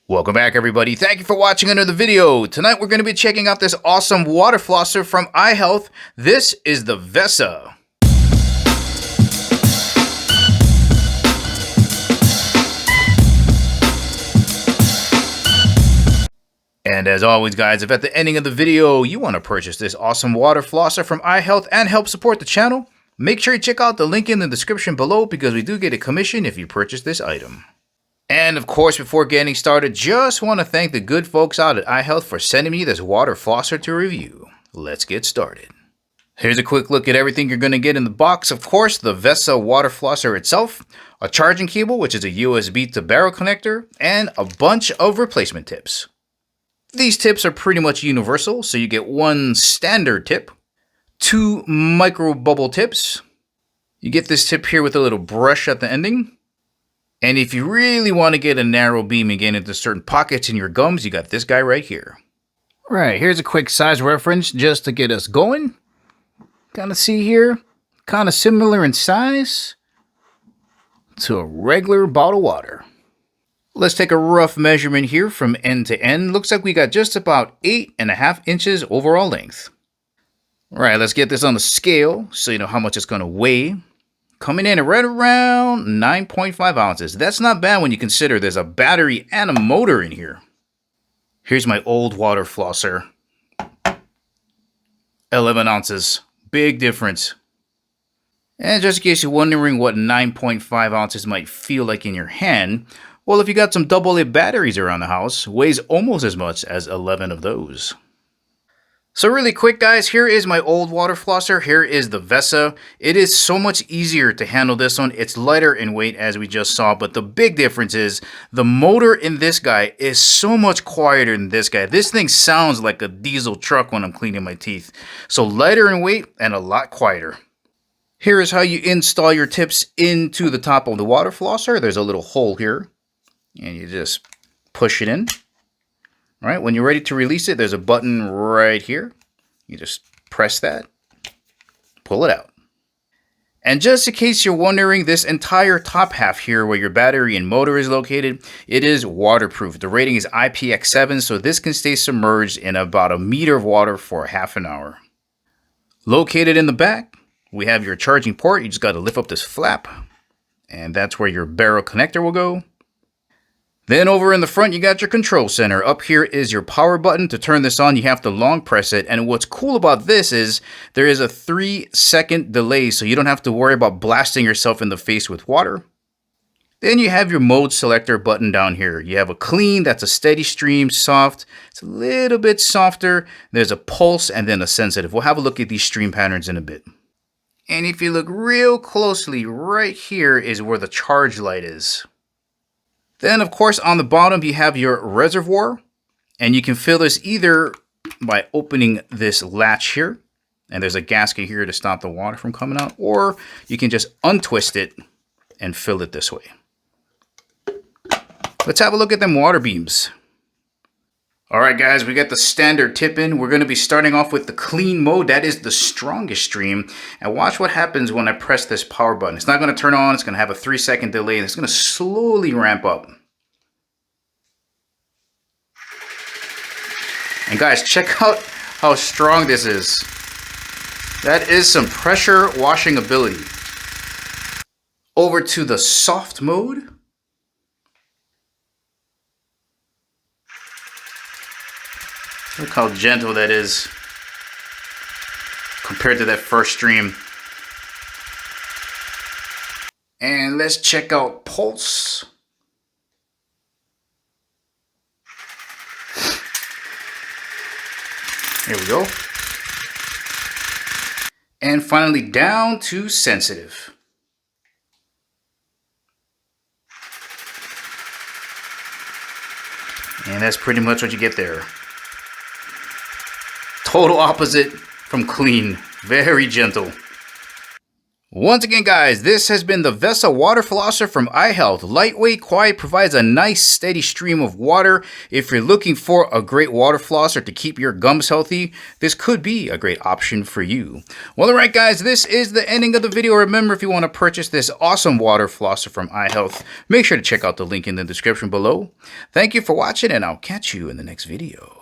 Welcome back, everybody. Thank you for watching another video. Tonight we're going to be checking out this awesome water flosser from iHealth. This is the Vesa. And as always, guys, if at the ending of the video you want to purchase this awesome water flosser from iHealth and help support the channel, make sure you check out the link in the description below because we do get a commission if you purchase this item. And of course, before getting started, just want to thank the good folks out at iHealth for sending me this water flosser to review. Let's get started. Here's a quick look at everything you're going to get in the box. Of course, the Vesa water flosser itself, a charging cable, which is a USB to barrel connector, and a bunch of replacement tips. These tips are pretty much universal, so you get one standard tip, two micro bubble tips. You get this tip here with a little brush at the ending. And if you really want to get a narrow beam and get into certain pockets in your gums, you got this guy right here. Right, here's a quick size reference just to get us going. Kind of see here, kind of similar in size to a regular bottle of water. Let's take a rough measurement here from end to end. Looks like we got just about 8.5 inches overall length. All right, let's get this on the scale so you know how much it's going to weigh. Coming in at right around 9.5 ounces. That's not bad when you consider there's a battery and a motor in here. Here's my old water flosser. 11 ounces. Big difference. And just in case you're wondering what 9.5 ounces might feel like in your hand, well, if you got some AA batteries around the house, weighs almost as much as 11 of those. So really quick, guys, here is my old water flosser. Here is the Vesa. It is so much easier to handle this one. It's lighter in weight, as we just saw, but the big difference is the motor in this guy is so much quieter than this guy. This thing sounds like a diesel truck when I'm cleaning my teeth. So lighter in weight and a lot quieter. Here is how you install your tips into the top of the water flosser. There's a little hole here, and you just push it in. All right, when you're ready to release it, there's a button right here. You just press that, pull it out. And just in case you're wondering, this entire top half here where your battery and motor is located, it is waterproof. The rating is IPX7, so this can stay submerged in about a meter of water for half an hour. Located in the back, we have your charging port. You just got to lift up this flap, and that's where your barrel connector will go. Then over in the front, you got your control center. Up here is your power button. To turn this on, you have to long press it. And what's cool about this is there is a 3-second delay, so you don't have to worry about blasting yourself in the face with water. Then you have your mode selector button down here. You have a clean, that's a steady stream, soft. It's a little bit softer. There's a pulse and then a sensitive. We'll have a look at these stream patterns in a bit. And if you look real closely, right here is where the charge light is. Then, of course, on the bottom, you have your reservoir, and you can fill this either by opening this latch here, and there's a gasket here to stop the water from coming out, or you can just untwist it and fill it this way. Let's have a look at them water beams. All right, guys, we got the standard tip in. We're going to be starting off with the clean mode. That is the strongest stream. And watch what happens when I press this power button. It's not going to turn on. It's going to have a 3-second delay, and it's going to slowly ramp up. And guys, check out how strong this is. That is some pressure washing ability. Over to the soft mode. Look how gentle that is compared to that first stream. And let's check out pulse. There we go. And finally down to sensitive. And that's pretty much what you get there. Total opposite from clean. Very gentle. Once again, guys, this has been the Vesa Water Flosser from iHealth. Lightweight, quiet, provides a nice steady stream of water. If you're looking for a great water flosser to keep your gums healthy, this could be a great option for you. Well, alright guys, this is the ending of the video. Remember, if you want to purchase this awesome water flosser from iHealth, make sure to check out the link in the description below. Thank you for watching, and I'll catch you in the next video.